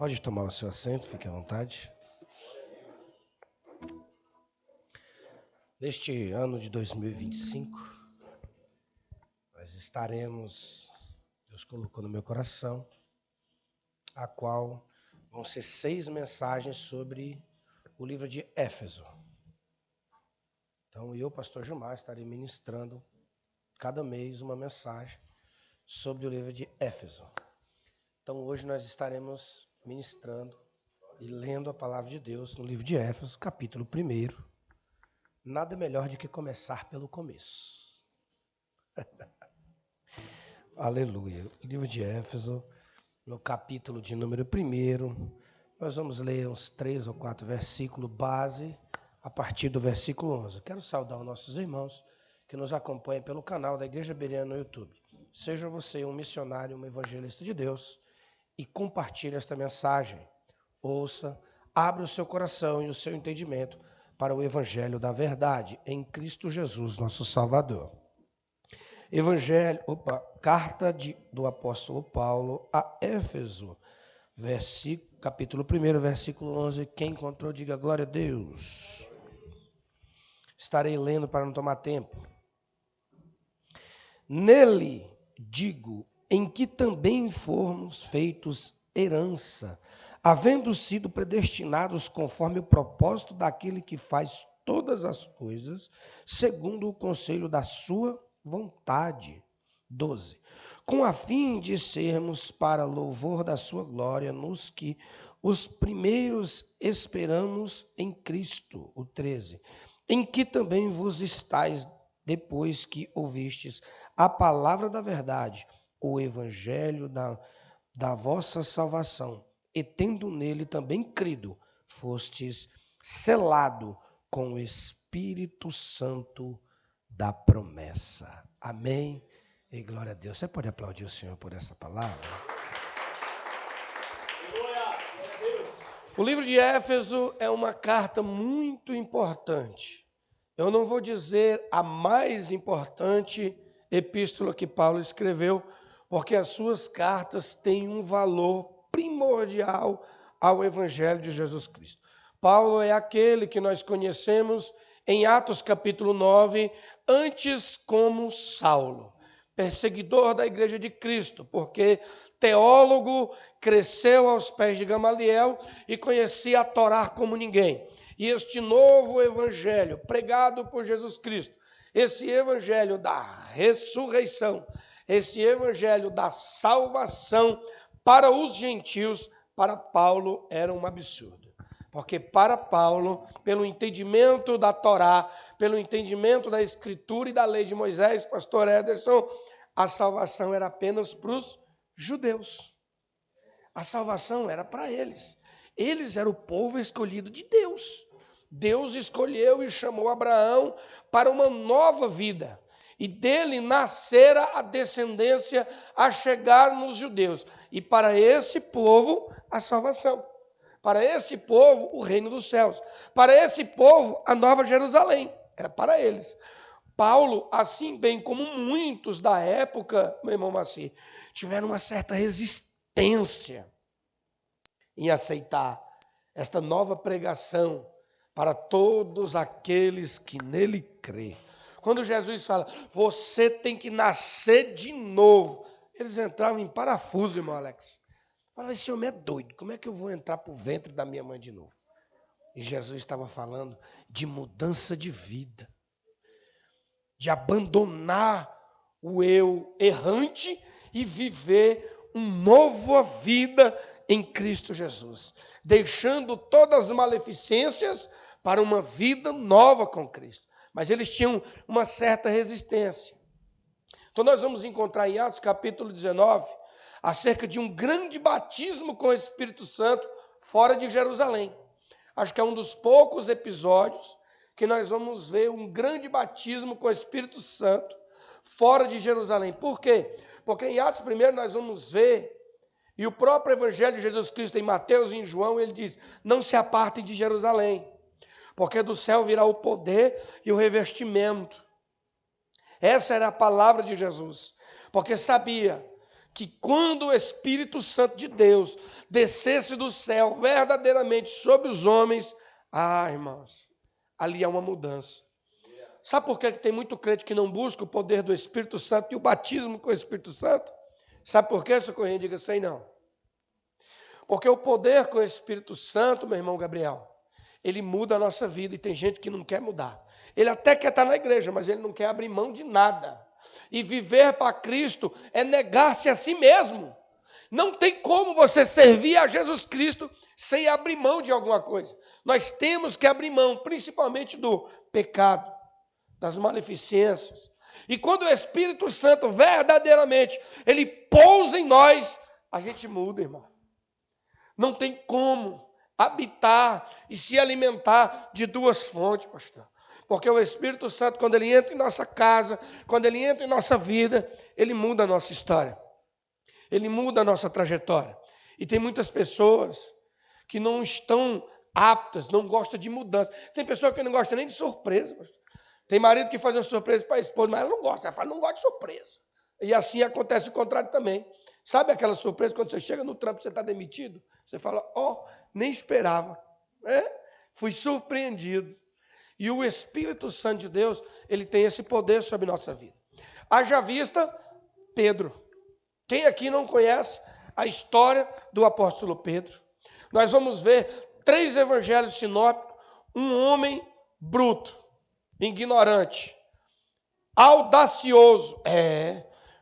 Pode tomar o seu assento, fique à vontade. Neste ano de 2025, nós estaremos, Deus colocou no meu coração, a qual vão ser 6 mensagens sobre o livro de Éfeso. Então, eu, pastor Gilmar, estarei ministrando cada mês uma mensagem sobre o livro de Éfeso. Então, hoje nós estaremos ministrando e lendo a palavra de Deus no livro de Éfeso, capítulo 1. Nada melhor do que começar pelo começo. Aleluia. Livro de Éfeso, no capítulo de número 1, nós vamos ler uns 3 ou 4 versículos base a partir do versículo 11. Quero saudar os nossos irmãos que nos acompanham pelo canal da Igreja Bereana no YouTube. Seja você um missionário, um evangelista de Deus e compartilhe esta mensagem. Ouça, abra o seu coração e o seu entendimento para o Evangelho da verdade em Cristo Jesus, nosso Salvador. Carta do apóstolo Paulo a Éfeso, capítulo 1, versículo 11. Quem encontrou, diga glória a Deus. Estarei lendo para não tomar tempo. Nele, digo, em que também fomos feitos herança, havendo sido predestinados conforme o propósito daquele que faz todas as coisas, segundo o conselho da sua vontade. 12. Com a fim de sermos para louvor da sua glória, nos que os primeiros esperamos em Cristo. O 13. Em que também vos estáis, depois que ouvistes a palavra da verdade, o evangelho da vossa salvação, e tendo nele também crido, fostes selado com o Espírito Santo da promessa. Amém e glória a Deus. Você pode aplaudir o Senhor por essa palavra? O livro de Éfeso é uma carta muito importante. Eu não vou dizer a mais importante epístola que Paulo escreveu, porque as suas cartas têm um valor primordial ao Evangelho de Jesus Cristo. Paulo é aquele que nós conhecemos em Atos capítulo 9, antes como Saulo, perseguidor da igreja de Cristo, porque teólogo, cresceu aos pés de Gamaliel e conhecia a Torá como ninguém. E este novo evangelho, pregado por Jesus Cristo, esse evangelho da ressurreição, esse evangelho da salvação para os gentios, para Paulo era um absurdo. Porque para Paulo, pelo entendimento da Torá, pelo entendimento da Escritura e da lei de Moisés, pastor Ederson, a salvação era apenas para os judeus. A salvação era para eles. Eles eram o povo escolhido de Deus. Deus escolheu e chamou Abraão para uma nova vida. E dele nascera a descendência a chegar nos judeus. E para esse povo, a salvação. Para esse povo, o reino dos céus. Para esse povo, a nova Jerusalém. Era para eles. Paulo, assim bem como muitos da época, meu irmão Maci, tiveram uma certa resistência em aceitar esta nova pregação para todos aqueles que nele crê. Quando Jesus fala, você tem que nascer de novo, eles entravam em parafuso, irmão Alex. Falavam, esse homem é doido, como é que eu vou entrar para o ventre da minha mãe de novo? E Jesus estava falando de mudança de vida, de abandonar o eu errante e viver uma nova vida em Cristo Jesus, deixando todas as maleficências para uma vida nova com Cristo. Mas eles tinham uma certa resistência. Então nós vamos encontrar em Atos capítulo 19, acerca de um grande batismo com o Espírito Santo fora de Jerusalém. Acho que é um dos poucos episódios que nós vamos ver um grande batismo com o Espírito Santo fora de Jerusalém. Por quê? Porque em Atos primeiro nós vamos ver, e o próprio Evangelho de Jesus Cristo em Mateus e em João, ele diz, não se apartem de Jerusalém, porque do céu virá o poder e o revestimento. Essa era a palavra de Jesus, porque sabia que quando o Espírito Santo de Deus descesse do céu verdadeiramente sobre os homens, irmãos, ali há uma mudança. Sabe por que tem muito crente que não busca o poder do Espírito Santo e o batismo com o Espírito Santo? Sabe por quê, socorrinho? Diga assim, não. Porque o poder com o Espírito Santo, meu irmão Gabriel, ele muda a nossa vida e tem gente que não quer mudar. Ele até quer estar na igreja, mas ele não quer abrir mão de nada. E viver para Cristo é negar-se a si mesmo. Não tem como você servir a Jesus Cristo sem abrir mão de alguma coisa. Nós temos que abrir mão, principalmente do pecado, das maleficências. E quando o Espírito Santo verdadeiramente, ele pousa em nós, a gente muda, irmão. Não tem como habitar e se alimentar de duas fontes, pastor. Porque o Espírito Santo, quando ele entra em nossa casa, quando ele entra em nossa vida, ele muda a nossa história. Ele muda a nossa trajetória. E tem muitas pessoas que não estão aptas, não gostam de mudança. Tem pessoa que não gosta nem de surpresa, pastor. Tem marido que faz uma surpresa para a esposa, mas ela não gosta. Ela fala, não gosta de surpresa. E assim acontece o contrário também. Sabe aquela surpresa quando você chega no trampo e você está demitido? Você fala, nem esperava. Fui surpreendido. E o Espírito Santo de Deus, ele tem esse poder sobre nossa vida. Haja vista, Pedro. Quem aqui não conhece a história do apóstolo Pedro? Nós vamos ver 3 evangelhos sinópticos, um homem bruto, ignorante, audacioso.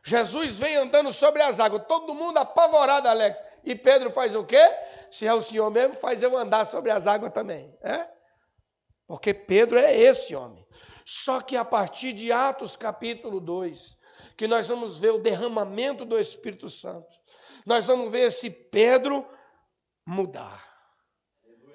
Jesus vem andando sobre as águas, todo mundo apavorado, Alex. E Pedro faz o quê? Se é o Senhor mesmo, faz eu andar sobre as águas também. Porque Pedro é esse homem. Só que a partir de Atos capítulo 2, que nós vamos ver o derramamento do Espírito Santo, nós vamos ver esse Pedro mudar.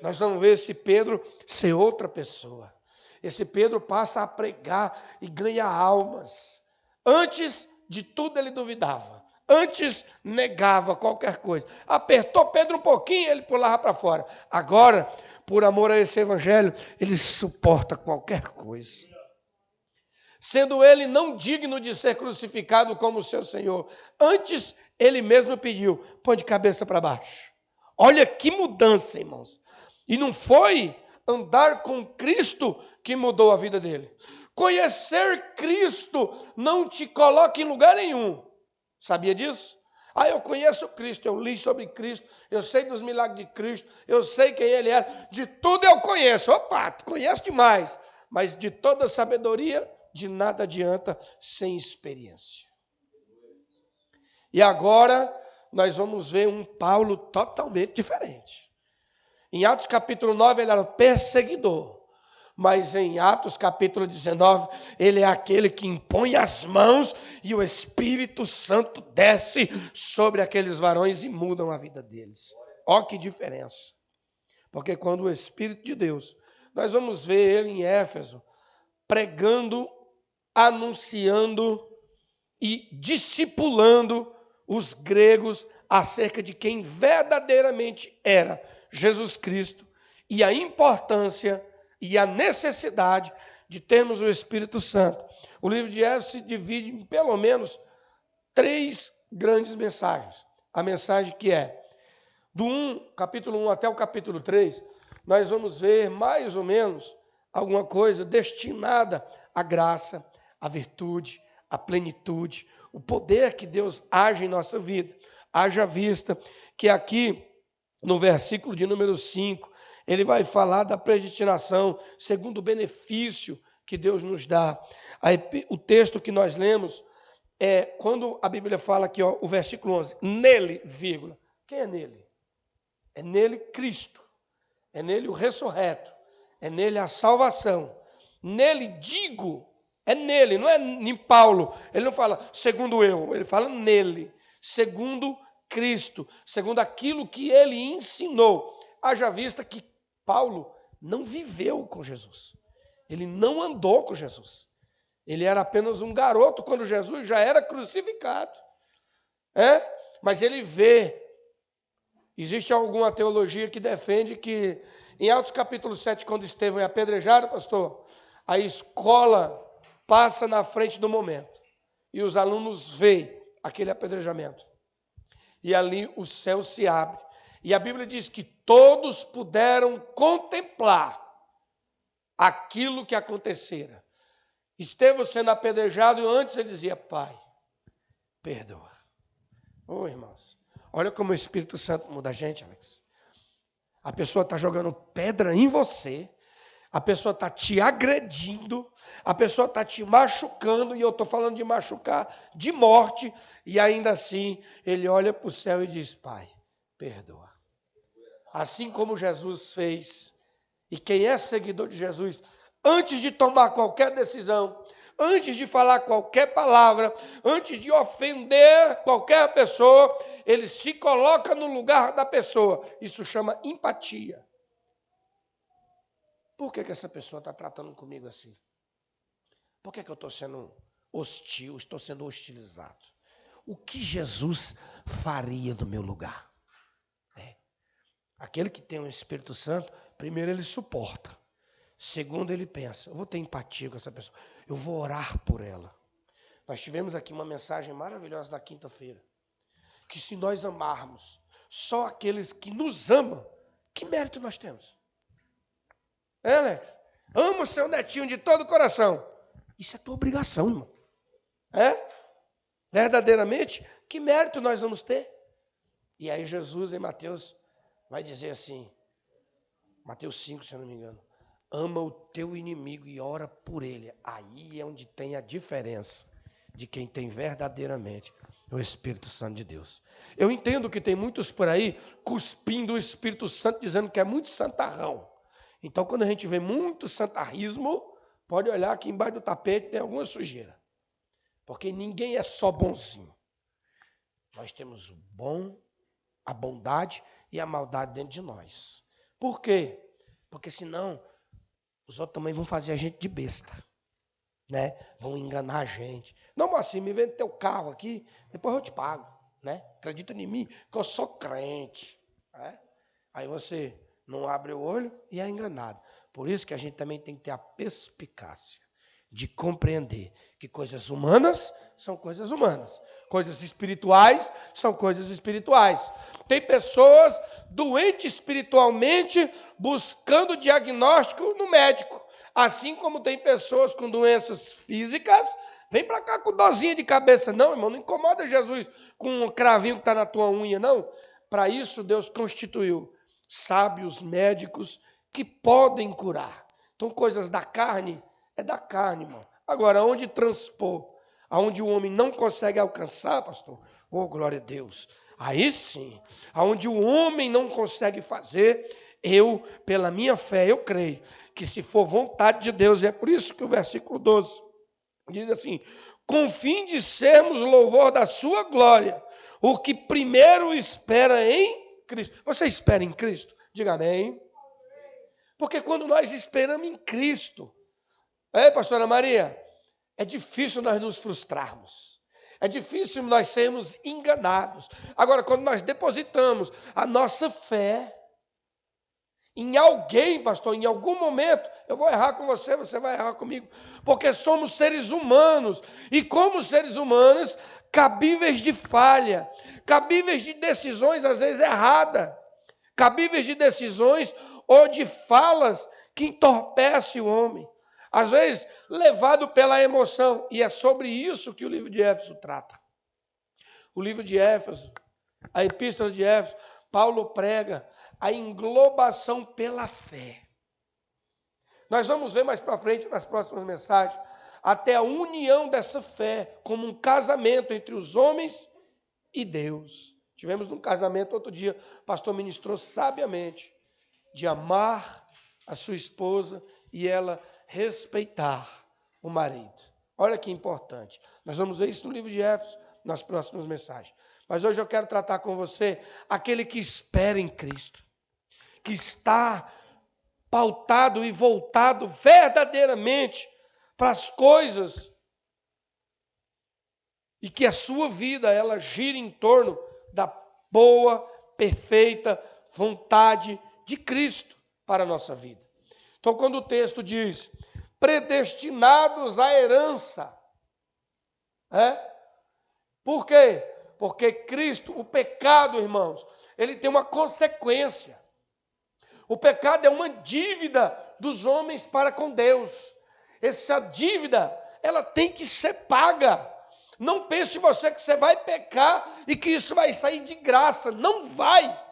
Nós vamos ver esse Pedro ser outra pessoa. Esse Pedro passa a pregar e ganha almas. Antes de tudo ele duvidava. Antes negava qualquer coisa. Apertou Pedro um pouquinho, ele pulava para fora. Agora, por amor a esse evangelho, ele suporta qualquer coisa. Sendo ele não digno de ser crucificado como seu Senhor. Antes, ele mesmo pediu, põe de cabeça para baixo. Olha que mudança, irmãos. E não foi andar com Cristo que mudou a vida dele. Conhecer Cristo não te coloca em lugar nenhum. Sabia disso? Eu conheço Cristo, eu li sobre Cristo, eu sei dos milagres de Cristo, eu sei quem Ele é, de tudo eu conheço. Conheço demais. Mas de toda sabedoria, de nada adianta sem experiência. E agora, nós vamos ver um Paulo totalmente diferente. Em Atos capítulo 9, ele era perseguidor. Mas em Atos capítulo 19, ele é aquele que impõe as mãos e o Espírito Santo desce sobre aqueles varões e mudam a vida deles. Olha que diferença. Porque quando o Espírito de Deus, nós vamos ver ele em Éfeso, pregando, anunciando e discipulando os gregos acerca de quem verdadeiramente era Jesus Cristo e a importância e a necessidade de termos o Espírito Santo. O livro de Éfeso se divide em pelo menos 3 grandes mensagens. A mensagem que é do capítulo 1 até o capítulo 3, nós vamos ver mais ou menos alguma coisa destinada à graça, à virtude, à plenitude, o poder que Deus age em nossa vida. Haja vista que aqui, no versículo de número 5, ele vai falar da predestinação, segundo o benefício que Deus nos dá. Aí, o texto que nós lemos é quando a Bíblia fala aqui, o versículo 11, nele, vírgula. Quem é nele? É nele Cristo, é nele o ressurreto, é nele a salvação. Nele digo, é nele, não é em Paulo. Ele não fala segundo eu, ele fala nele, segundo Cristo, segundo aquilo que ele ensinou. Haja vista que Paulo não viveu com Jesus. Ele não andou com Jesus. Ele era apenas um garoto quando Jesus já era crucificado. Mas ele vê. Existe alguma teologia que defende que em Atos capítulo 7, quando Estevão é apedrejado, pastor, a escola passa na frente do momento. E os alunos veem aquele apedrejamento. e ali o céu se abre. E a Bíblia diz que todos puderam contemplar aquilo que acontecera. Estevão sendo apedrejado e antes ele dizia: Pai, perdoa. Ô, irmãos, olha como o Espírito Santo muda a gente, Alex. A pessoa está jogando pedra em você, a pessoa está te agredindo, a pessoa está te machucando, e eu estou falando de machucar, de morte, e ainda assim ele olha para o céu e diz: Pai, perdoa. Assim como Jesus fez, e quem é seguidor de Jesus, antes de tomar qualquer decisão, antes de falar qualquer palavra, antes de ofender qualquer pessoa, ele se coloca no lugar da pessoa. Isso chama empatia. Por que essa pessoa está tratando comigo assim? Por que eu estou sendo hostil, estou sendo hostilizado? O que Jesus faria no meu lugar? Aquele que tem o Espírito Santo, primeiro ele suporta. Segundo, ele pensa: eu vou ter empatia com essa pessoa, eu vou orar por ela. Nós tivemos aqui uma mensagem maravilhosa na quinta-feira, que se nós amarmos só aqueles que nos amam, que mérito nós temos? Alex, ama o seu netinho de todo o coração. Isso é tua obrigação, irmão. Verdadeiramente, que mérito nós vamos ter? E aí Jesus em Mateus vai dizer assim, Mateus 5, se eu não me engano: ama o teu inimigo e ora por ele. Aí é onde tem a diferença de quem tem verdadeiramente o Espírito Santo de Deus. Eu entendo que tem muitos por aí cuspindo o Espírito Santo, dizendo que é muito santarrão. Então, quando a gente vê muito santarrismo, pode olhar aqui embaixo do tapete, tem alguma sujeira. Porque ninguém é só bonzinho. Nós temos o bom, a bondade e a maldade dentro de nós. Por quê? Porque senão os outros também vão fazer a gente de besta, né? Vão enganar a gente. Não, mas assim, me vende teu carro aqui, depois eu te pago, né? Acredita em mim, que eu sou crente, né? Aí você não abre o olho e é enganado. Por isso que a gente também tem que ter a perspicácia de compreender que coisas humanas são coisas humanas, coisas espirituais são coisas espirituais. Tem pessoas doentes espiritualmente buscando diagnóstico no médico, assim como tem pessoas com doenças físicas. Vem para cá com dorzinha de cabeça. Não, irmão, não incomoda Jesus com um cravinho que está na tua unha, não. Para isso Deus constituiu sábios médicos que podem curar. Então, coisas da carne, é da carne, irmão. Agora, onde transpor, aonde o homem não consegue alcançar, pastor, oh, glória a Deus, aí sim, aonde o homem não consegue fazer, eu, pela minha fé, eu creio que se for vontade de Deus, e é por isso que o versículo 12 diz assim: com fim de sermos louvor da sua glória, o que primeiro espera em Cristo. Você espera em Cristo? Diga amém. Porque quando nós esperamos em Cristo, pastora Maria, é difícil nós nos frustrarmos. É difícil nós sermos enganados. Agora, quando nós depositamos a nossa fé em alguém, pastor, em algum momento, eu vou errar com você, você vai errar comigo, porque somos seres humanos, e como seres humanos, cabíveis de falha, cabíveis de decisões às vezes erradas, cabíveis de decisões ou de falas que entorpecem o homem, às vezes levado pela emoção, e é sobre isso que o livro de Éfeso trata. O livro de Éfeso, a epístola de Éfeso, Paulo prega a englobação pela fé. Nós vamos ver mais para frente, nas próximas mensagens, até a união dessa fé como um casamento entre os homens e Deus. Tivemos um casamento outro dia, o pastor ministrou sabiamente, de amar a sua esposa e ela respeitar o marido. Olha que importante. Nós vamos ver isso no livro de Éfeso, nas próximas mensagens. Mas hoje eu quero tratar com você aquele que espera em Cristo, que está pautado e voltado verdadeiramente para as coisas e que a sua vida ela gira em torno da boa, perfeita vontade de Cristo para a nossa vida. Então, quando o texto diz predestinados à herança, por quê? Porque Cristo, o pecado, irmãos, ele tem uma consequência. O pecado é uma dívida dos homens para com Deus. Essa dívida, ela tem que ser paga. Não pense você que você vai pecar e que isso vai sair de graça. Não vai.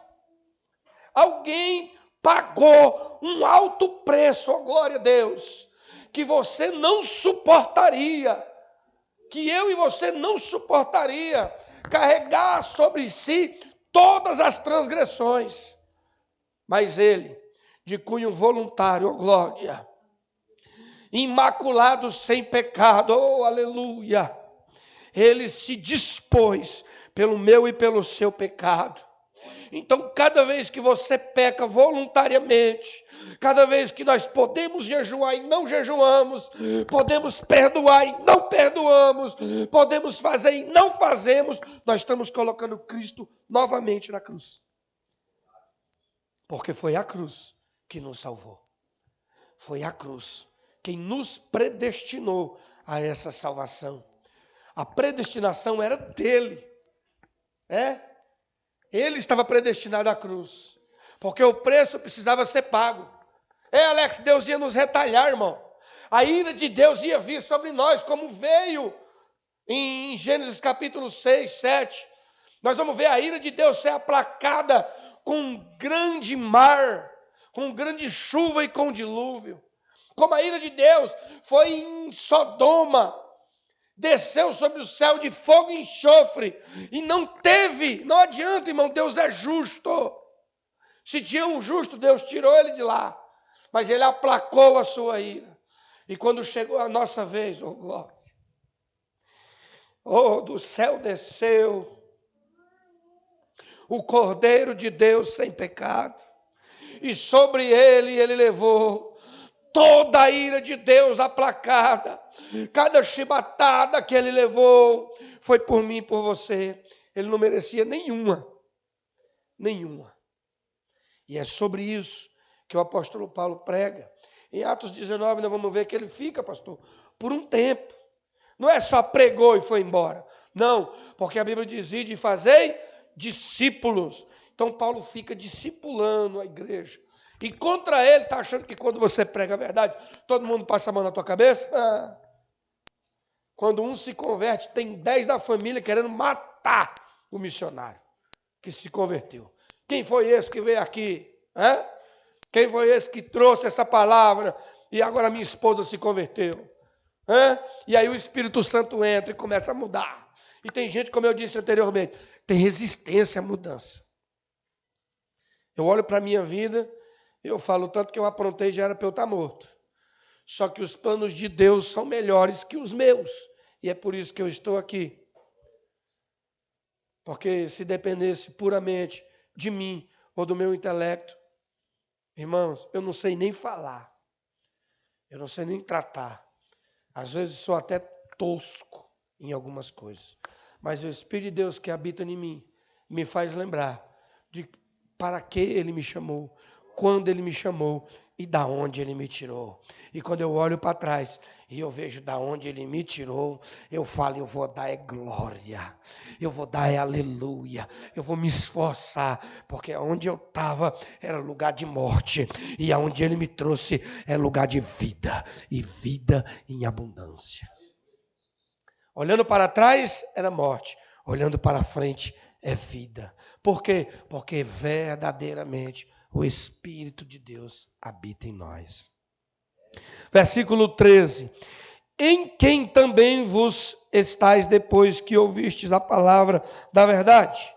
Alguém pagou um alto preço, ó glória a Deus, que você não suportaria, que eu e você não suportaria carregar sobre si todas as transgressões. Mas ele, de cunho voluntário, ó glória, imaculado sem pecado, oh aleluia, ele se dispôs pelo meu e pelo seu pecado. Então, cada vez que você peca voluntariamente, cada vez que nós podemos jejuar e não jejuamos, podemos perdoar e não perdoamos, podemos fazer e não fazemos, nós estamos colocando Cristo novamente na cruz. Porque foi a cruz que nos salvou. Foi a cruz quem nos predestinou a essa salvação. A predestinação era dele. Ele estava predestinado à cruz. Porque o preço precisava ser pago. Alex, Deus ia nos retalhar, irmão. A ira de Deus ia vir sobre nós, como veio em Gênesis capítulo 6, 7. Nós vamos ver a ira de Deus ser aplacada com um grande mar, com grande chuva e com dilúvio. Como a ira de Deus foi em Sodoma, desceu sobre o céu de fogo e enxofre, e não adianta, irmão, Deus é justo. Se tinha um justo, Deus tirou ele de lá, mas ele aplacou a sua ira. E quando chegou a nossa vez, oh glória, oh, do céu desceu o Cordeiro de Deus sem pecado, e sobre ele levou toda a ira de Deus aplacada. Cada chibatada que ele levou foi por mim e por você. Ele não merecia nenhuma. E é sobre isso que o apóstolo Paulo prega. Em Atos 19, nós vamos ver que ele fica, pastor, por um tempo. Não é só pregou e foi embora. Não, porque a Bíblia diz: ide e fazei discípulos. Então Paulo fica discipulando a igreja. E contra ele, está achando que quando você prega a verdade, todo mundo passa a mão na tua cabeça? Quando um se converte, tem 10 da família querendo matar o missionário que se converteu. Quem foi esse que veio aqui? Quem foi esse que trouxe essa palavra e agora minha esposa se converteu? E aí o Espírito Santo entra e começa a mudar. E tem gente, como eu disse anteriormente, tem resistência à mudança. Eu olho para a minha vida, eu falo, tanto que eu aprontei já era para eu estar morto. Só que os planos de Deus são melhores que os meus. E é por isso que eu estou aqui. Porque se dependesse puramente de mim ou do meu intelecto, irmãos, eu não sei nem falar. Eu não sei nem tratar. Às vezes sou até tosco em algumas coisas. Mas o Espírito de Deus que habita em mim me faz lembrar de para que Ele me chamou, quando Ele me chamou e da onde Ele me tirou. E quando eu olho para trás e eu vejo da onde Ele me tirou, eu falo, eu vou dar glória, eu vou dar aleluia, eu vou me esforçar, porque onde eu estava era lugar de morte, e aonde Ele me trouxe é lugar de vida, e vida em abundância. Olhando para trás era morte, olhando para frente é vida. Por quê? Porque verdadeiramente o Espírito de Deus habita em nós. Versículo 13. Em quem também vos estáis depois que ouvistes a palavra da verdade?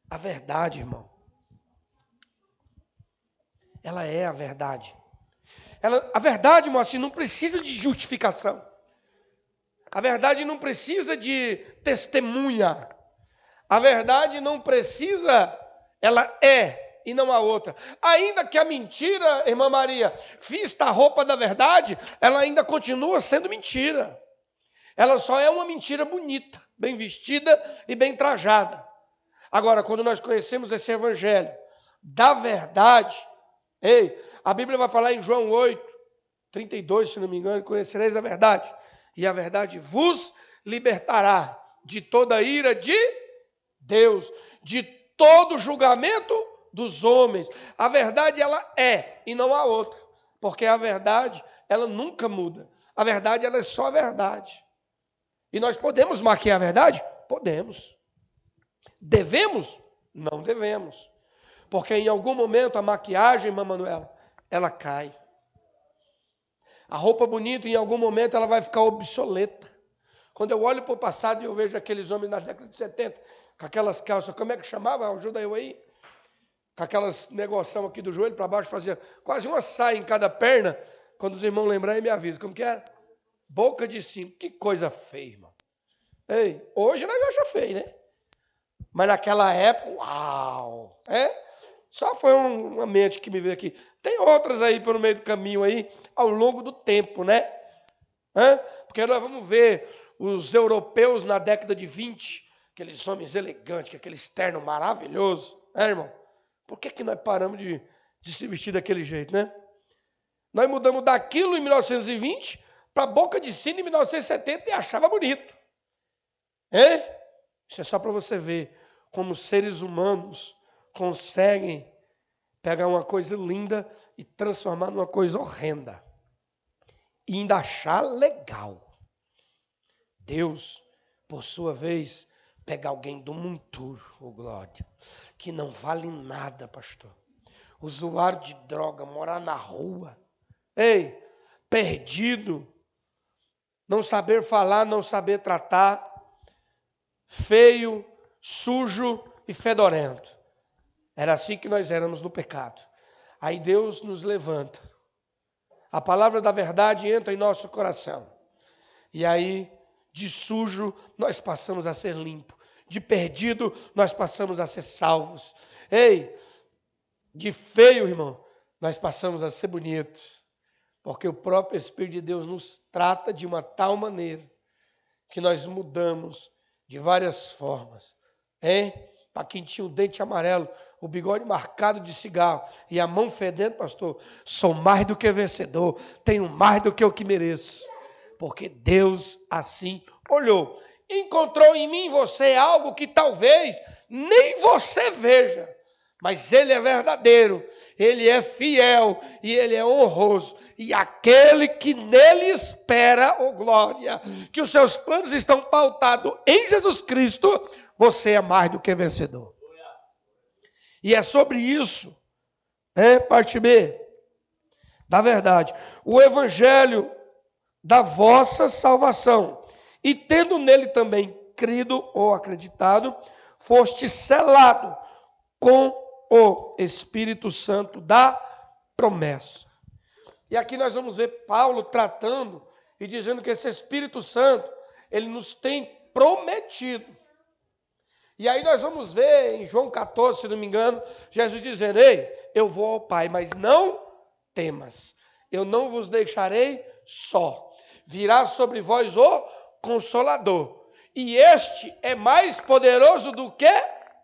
A verdade, irmão. Ela é a verdade. A verdade, irmão, assim, não precisa de justificação. A verdade não precisa de testemunha. A verdade não precisa, ela é e não há outra. Ainda que a mentira, irmã Maria, vista a roupa da verdade, ela ainda continua sendo mentira. Ela só é uma mentira bonita, bem vestida e bem trajada. Agora, quando nós conhecemos esse evangelho da verdade, a Bíblia vai falar em João 8, 32, se não me engano, conhecereis a verdade, e a verdade vos libertará. de toda ira de Deus, de todo julgamento dos homens. A verdade, ela é, e não há outra. Porque a verdade, ela nunca muda. A verdade, ela é só a verdade. E nós podemos maquiar a verdade? Podemos. Devemos? Não devemos. Porque em algum momento a maquiagem, irmã Manuela, ela cai. A roupa bonita, em algum momento, ela vai ficar obsoleta. Quando eu olho para o passado e eu vejo aqueles homens na década de 70, com aquelas calças, como é que chamava? Ajuda eu aí. Com aquelas negoção aqui do joelho para baixo, fazia quase uma saia em cada perna. Quando os irmãos lembrarem, me avisam. Como que era? Boca de sino. Que coisa feia, irmão. Ei, hoje nós achamos feio, né? Mas naquela época, uau! Só foi uma mente que me veio aqui. Tem outras aí pelo meio do caminho aí, ao longo do tempo, né? Porque nós vamos ver os europeus na década de 20, aqueles homens elegantes, aquele externo maravilhoso, né, irmão? Por que nós paramos de se vestir daquele jeito, né? Nós mudamos daquilo em 1920 para boca de sino em 1970 e achava bonito. Isso é só para você ver como seres humanos conseguem pegar uma coisa linda e transformar numa coisa horrenda. E ainda achar legal. Deus, por sua vez, pega alguém do monturo, glória, que não vale nada, pastor. Usuário de droga, morar na rua. Perdido. Não saber falar, não saber tratar. Feio, sujo e fedorento. Era assim que nós éramos no pecado. Aí Deus nos levanta. A palavra da verdade entra em nosso coração. E aí, de sujo, nós passamos a ser limpo. De perdido, nós passamos a ser salvos. De feio, irmão, nós passamos a ser bonitos. Porque o próprio Espírito de Deus nos trata de uma tal maneira que nós mudamos de várias formas. Para quem tinha o dente amarelo, o bigode marcado de cigarro e a mão fedendo, pastor, sou mais do que vencedor, tenho mais do que eu que mereço. Porque Deus assim olhou, encontrou em mim e você algo que talvez nem você veja, mas Ele é verdadeiro, Ele é fiel e Ele é honroso. E aquele que nele espera, glória, que os seus planos estão pautados em Jesus Cristo, você é mais do que vencedor. E é sobre isso, parte B, da verdade, o evangelho da vossa salvação, e tendo nele também crido ou acreditado, foste selado com o Espírito Santo da promessa. E aqui nós vamos ver Paulo tratando e dizendo que esse Espírito Santo, ele nos tem prometido. E aí nós vamos ver em João 14, se não me engano, Jesus dizendo, eu vou ao Pai, mas não temas, eu não vos deixarei só. Virá sobre vós o Consolador. E este é mais poderoso do que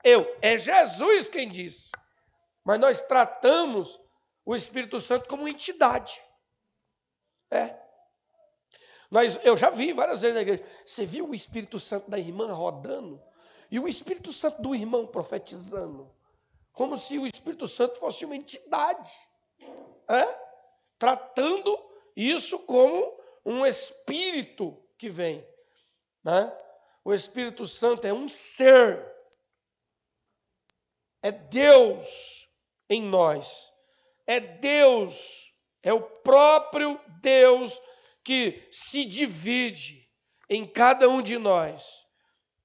eu. É Jesus quem diz. Mas nós tratamos o Espírito Santo como entidade. Eu já vi várias vezes na igreja. Você viu o Espírito Santo da irmã rodando? E o Espírito Santo do irmão profetizando? Como se o Espírito Santo fosse uma entidade. Tratando isso como um espírito que vem. O Espírito Santo é um ser. É Deus em nós. É Deus. É o próprio Deus que se divide em cada um de nós.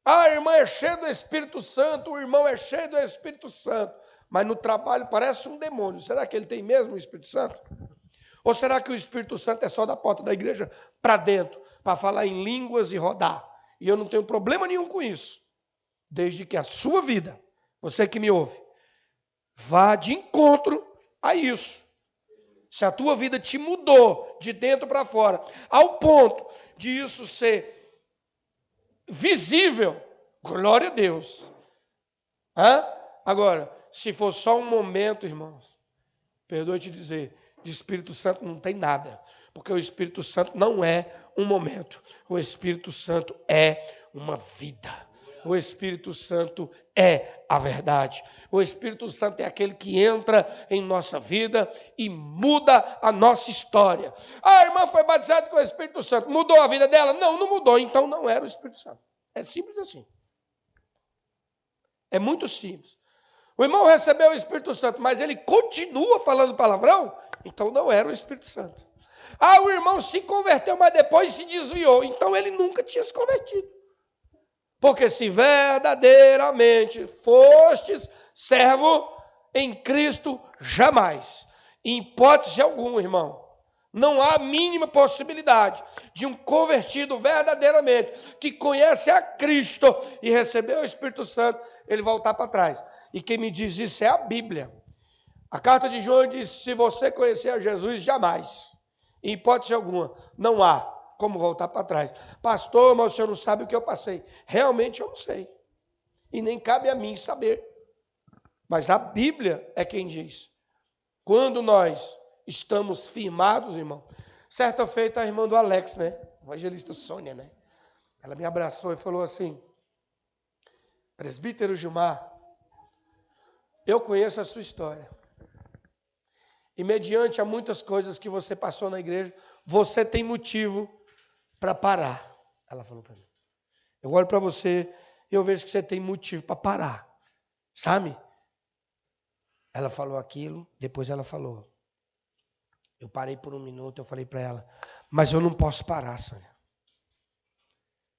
A irmã é cheia do Espírito Santo, o irmão é cheio do Espírito Santo. Mas no trabalho parece um demônio. Será que ele tem mesmo o Espírito Santo? Ou será que o Espírito Santo é só da porta da igreja para dentro, para falar em línguas e rodar? E eu não tenho problema nenhum com isso. Desde que a sua vida, você que me ouve, vá de encontro a isso. Se a tua vida te mudou de dentro para fora, ao ponto de isso ser visível, glória a Deus. Agora, se for só um momento, irmãos, perdoe te dizer, de Espírito Santo não tem nada, porque o Espírito Santo não é um momento, o Espírito Santo é uma vida. O Espírito Santo é a verdade. O Espírito Santo é aquele que entra em nossa vida e muda a nossa história. A irmã foi batizada com o Espírito Santo. Mudou a vida dela? Não, não mudou. Então não era o Espírito Santo. É simples assim. É muito simples. O irmão recebeu o Espírito Santo, mas ele continua falando palavrão? Então não era o Espírito Santo. O irmão se converteu, mas depois se desviou. Então ele nunca tinha se convertido. Porque se verdadeiramente fostes servo em Cristo, jamais. Em hipótese alguma, irmão, não há a mínima possibilidade de um convertido verdadeiramente, que conhece a Cristo e recebeu o Espírito Santo, ele voltar para trás. E quem me diz isso é a Bíblia. A carta de João diz, se você conhecer a Jesus, jamais. Em hipótese alguma, não há como voltar para trás. Pastor, mas o senhor não sabe o que eu passei. Realmente eu não sei. E nem cabe a mim saber. Mas a Bíblia é quem diz. Quando nós estamos firmados, irmão. Certa feita a irmã do Alex, né? Evangelista Sônia, né? Ela me abraçou e falou assim, presbítero Gilmar, eu conheço a sua história. E mediante a muitas coisas que você passou na igreja, você tem motivo para parar. Ela falou para mim. Eu olho para você e eu vejo que você tem motivo para parar. Sabe? Ela falou aquilo, depois ela falou. Eu parei por um minuto, eu falei para ela, mas eu não posso parar, Sônia.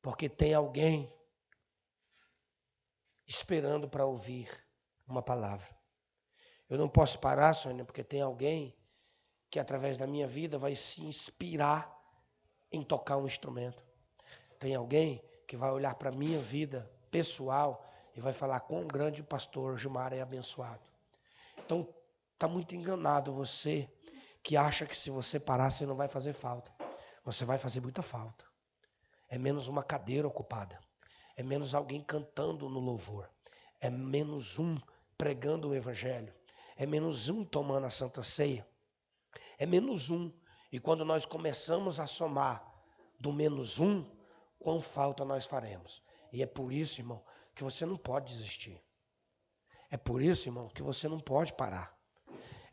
Porque tem alguém esperando para ouvir uma palavra. Eu não posso parar, Sônia, porque tem alguém que através da minha vida vai se inspirar em tocar um instrumento. Tem alguém que vai olhar para a minha vida pessoal e vai falar quão grande o pastor Gilmar é abençoado. Então, está muito enganado você que acha que se você parar, você não vai fazer falta. Você vai fazer muita falta. É menos uma cadeira ocupada. É menos alguém cantando no louvor. É menos um pregando o evangelho. É menos um tomando a Santa Ceia. É menos um. E quando nós começamos a somar do menos um, quão falta nós faremos. E é por isso, irmão, que você não pode desistir. É por isso, irmão, que você não pode parar.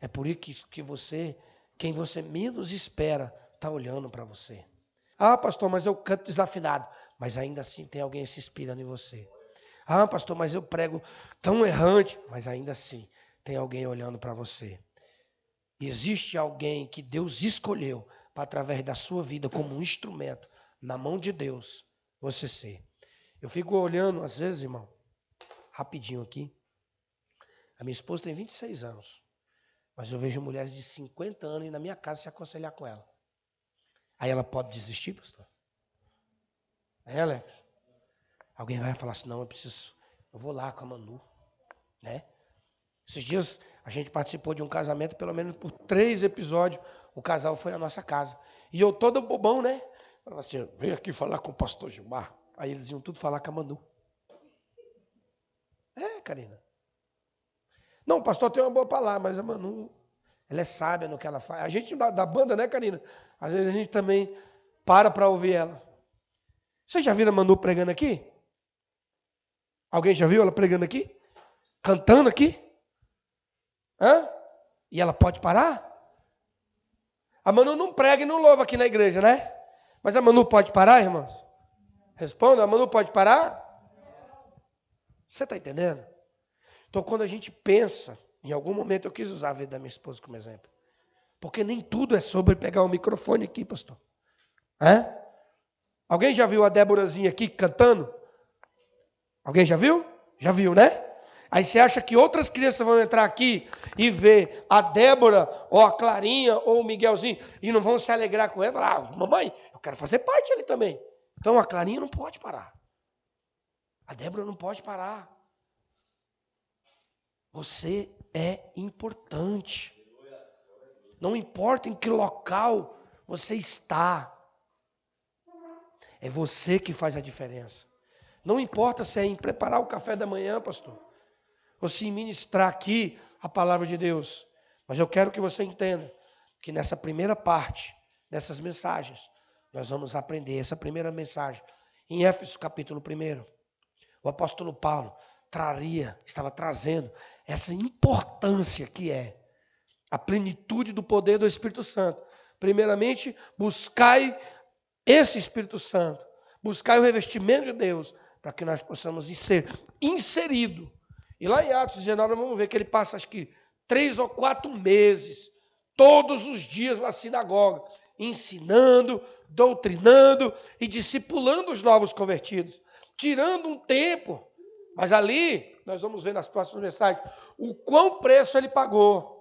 É por isso que você, quem você menos espera, está olhando para você. Pastor, mas eu canto desafinado. Mas ainda assim tem alguém se inspirando em você. Pastor, mas eu prego tão errante. Mas ainda assim tem alguém olhando para você. Existe alguém que Deus escolheu para, através da sua vida, como um instrumento, na mão de Deus, você ser. Eu fico olhando, às vezes, irmão, rapidinho aqui. A minha esposa tem 26 anos. Mas eu vejo mulheres de 50 anos ir na minha casa se aconselhar com ela. Aí ela pode desistir, pastor? Alex? Alguém vai falar assim, não, eu vou lá com a Manu, né? Esses dias a gente participou de um casamento, pelo menos por 3 episódios, o casal foi à nossa casa. E eu todo bobão, né? Falava assim, vem aqui falar com o pastor Gilmar. Aí eles iam tudo falar com a Manu. Karina. Não, o pastor tem uma boa palavra, mas a Manu, ela é sábia no que ela faz. A gente da banda, né, Karina? Às vezes a gente também para ouvir ela. Vocês já viram a Manu pregando aqui? Alguém já viu ela pregando aqui? Cantando aqui? E ela pode parar? A Manu não prega e não louva aqui na igreja, né? Mas a Manu pode parar, irmãos? Responda, a Manu pode parar? Você está entendendo? Então, quando a gente pensa, em algum momento eu quis usar a vida da minha esposa como exemplo. Porque nem tudo é sobre pegar o microfone aqui, pastor. Alguém já viu a Déborazinha aqui cantando? Alguém já viu? Já viu, né? Aí você acha que outras crianças vão entrar aqui e ver a Débora, ou a Clarinha, ou o Miguelzinho, e não vão se alegrar com ela? Mamãe, eu quero fazer parte ali também. Então a Clarinha não pode parar. A Débora não pode parar. Você é importante. Não importa em que local você está. É você que faz a diferença. Não importa se é em preparar o café da manhã, pastor, ou se em ministrar aqui a palavra de Deus. Mas eu quero que você entenda que nessa primeira parte dessas mensagens, nós vamos aprender essa primeira mensagem Em Éfeso capítulo 1, o apóstolo Paulo estava trazendo essa importância que é a plenitude do poder do Espírito Santo. Primeiramente, buscai esse Espírito Santo, buscai o revestimento de Deus, para que nós possamos ser inseridos. E lá em Atos 19, vamos ver que ele passa, acho que 3 ou 4 meses, todos os dias na sinagoga, ensinando, doutrinando e discipulando os novos convertidos, tirando um tempo. Mas ali, nós vamos ver nas próximas mensagens, o quão preço ele pagou.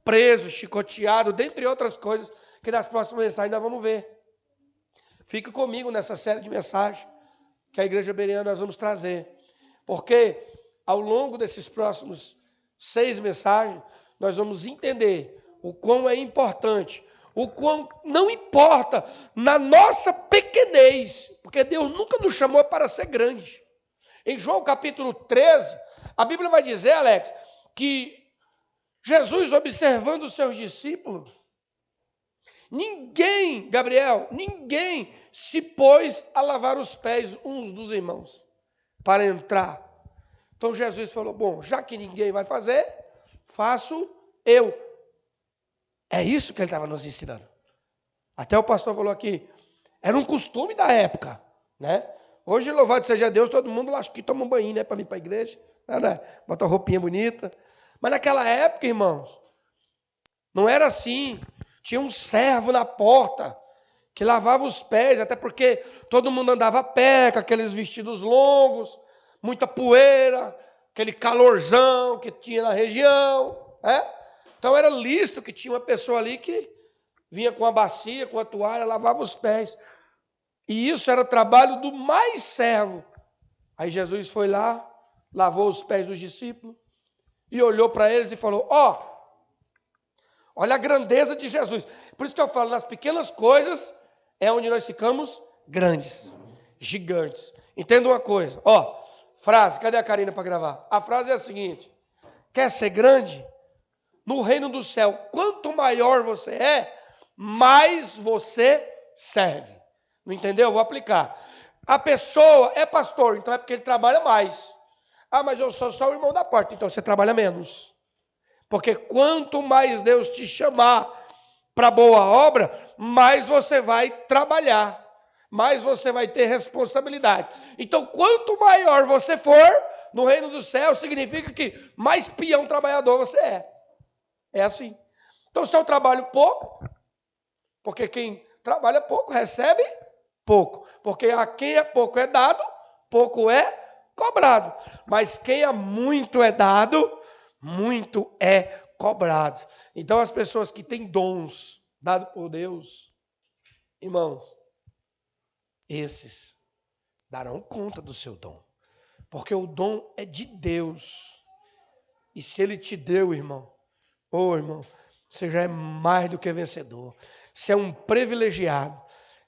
Preso, chicoteado, dentre outras coisas, que nas próximas mensagens nós vamos ver. Fique comigo nessa série de mensagens que a Igreja Bereana nós vamos trazer. Porque ao longo desses próximos 6 mensagens, nós vamos entender o quão é importante, o quão não importa na nossa pequenez, porque Deus nunca nos chamou para ser grande. Em João capítulo 13, a Bíblia vai dizer, Alex, que Jesus observando os seus discípulos, Gabriel, ninguém se pôs a lavar os pés uns dos irmãos para entrar. Então Jesus falou, bom, já que ninguém vai fazer, faço eu. É isso que ele estava nos ensinando. Até o pastor falou aqui, era um costume da época, né? Hoje, louvado seja Deus, todo mundo acho que toma um banho, né, para vir para a igreja, né? Bota uma roupinha bonita. Mas naquela época, irmãos, não era assim. Tinha um servo na porta que lavava os pés, até porque todo mundo andava a pé, com aqueles vestidos longos, muita poeira, aquele calorzão que tinha na região, né? Então era lícito que tinha uma pessoa ali que vinha com a bacia, com a toalha, lavava os pés. E isso era trabalho do mais servo. Aí Jesus foi lá, lavou os pés dos discípulos e olhou para eles e falou, olha a grandeza de Jesus. Por isso que eu falo, nas pequenas coisas é onde nós ficamos grandes, gigantes. Entenda uma coisa, frase, cadê a Karina para gravar? A frase é a seguinte, quer ser grande? No reino do céu, quanto maior você é, mais você serve. Não entendeu? Vou aplicar. A pessoa é pastor, então é porque ele trabalha mais. Mas eu sou só o irmão da porta, então você trabalha menos. Porque quanto mais Deus te chamar para boa obra, mais você vai trabalhar, mais você vai ter responsabilidade. Então, quanto maior você for no reino do céu, significa que mais peão trabalhador você é. É assim. Então, se eu trabalho pouco, porque quem trabalha pouco recebe pouco. Porque a quem é pouco é dado, pouco é cobrado. Mas quem é muito é dado, muito é cobrado. Então, as pessoas que têm dons dados por Deus, irmãos, esses darão conta do seu dom. Porque o dom é de Deus. E se Ele te deu, irmão, irmão, você já é mais do que vencedor. Você é um privilegiado.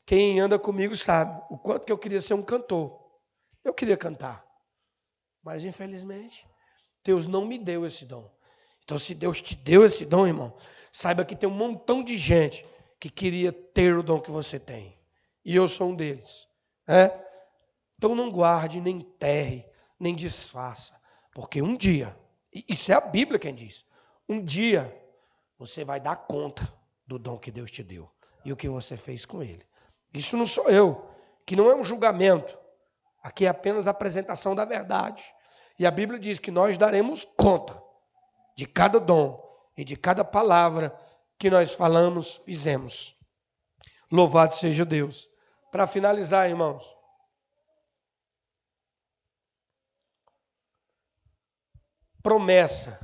Quem anda comigo sabe o quanto que eu queria ser um cantor. Eu queria cantar. Mas, infelizmente, Deus não me deu esse dom. Então, se Deus te deu esse dom, irmão, saiba que tem um montão de gente que queria ter o dom que você tem. E eu sou um deles. Então, não guarde, nem enterre, nem desfaça. Porque um dia, isso é a Bíblia quem diz, um dia você vai dar conta do dom que Deus te deu e o que você fez com ele. Isso não sou eu, que não é um julgamento. Aqui é apenas a apresentação da verdade. E a Bíblia diz que nós daremos conta de cada dom e de cada palavra que nós falamos, fizemos. Louvado seja Deus. Para finalizar, irmãos, promessa.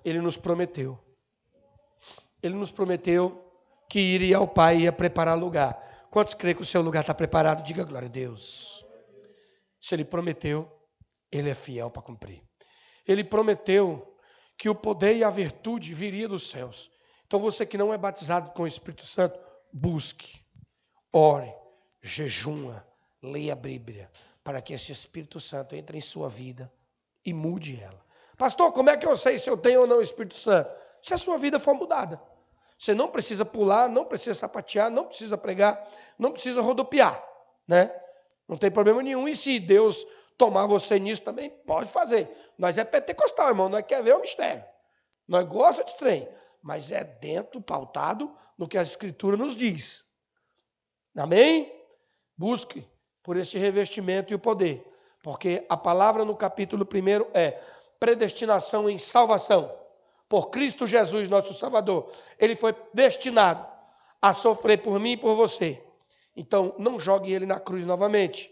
Ele nos prometeu. Ele nos prometeu que iria ao Pai e ia preparar lugar. Quantos creem que o seu lugar está preparado? Diga glória a Deus. Se Ele prometeu, Ele é fiel para cumprir. Ele prometeu que o poder e a virtude viria dos céus. Então você que não é batizado com o Espírito Santo, busque, ore, jejuma, leia a Bíblia, para que esse Espírito Santo entre em sua vida e mude ela. Pastor, como é que eu sei se eu tenho ou não o Espírito Santo? Se a sua vida for mudada. Você não precisa pular, não precisa sapatear, não precisa pregar, não precisa rodopiar. né? Não tem problema nenhum. E se Deus tomar você nisso também, pode fazer. Nós é pentecostal, irmão, nós quer ver o mistério. Nós gostamos de trem, mas é dentro, pautado no que a Escritura nos diz. Amém? Busque por esse revestimento e o poder. Porque a palavra no capítulo 1 é predestinação em salvação. Por Cristo Jesus, nosso Salvador. Ele foi destinado a sofrer por mim e por você. Então, não jogue ele na cruz novamente.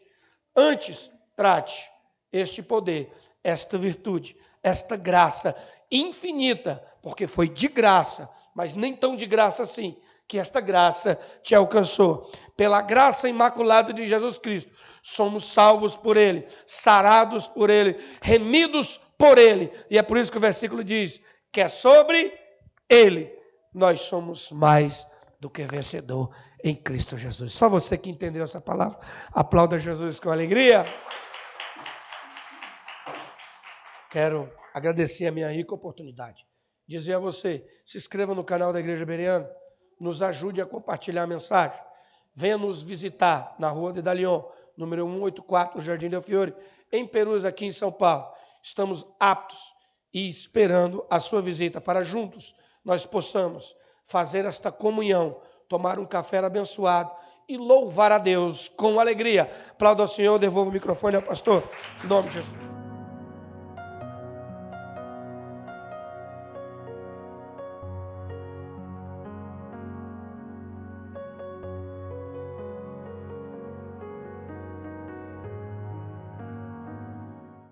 Antes, trate este poder, esta virtude, esta graça infinita, porque foi de graça, mas nem tão de graça assim, que esta graça te alcançou. Pela graça imaculada de Jesus Cristo, somos salvos por Ele, sarados por Ele, remidos por Ele. E é por isso que o versículo diz que é sobre Ele nós somos mais do que vencedor em Cristo Jesus. Só você que entendeu essa palavra, aplauda Jesus com alegria. Quero agradecer a minha rica oportunidade. Dizer a você, se inscreva no canal da Igreja Bereana, nos ajude a compartilhar a mensagem. Venha nos visitar na Rua de Dalion, número 184, no Jardim Del Fiore, em Perus, aqui em São Paulo. Estamos aptos e esperando a sua visita para juntos nós possamos fazer esta comunhão, tomar um café abençoado e louvar a Deus com alegria. Aplauda ao Senhor, devolvo o microfone ao pastor. Em nome de Jesus.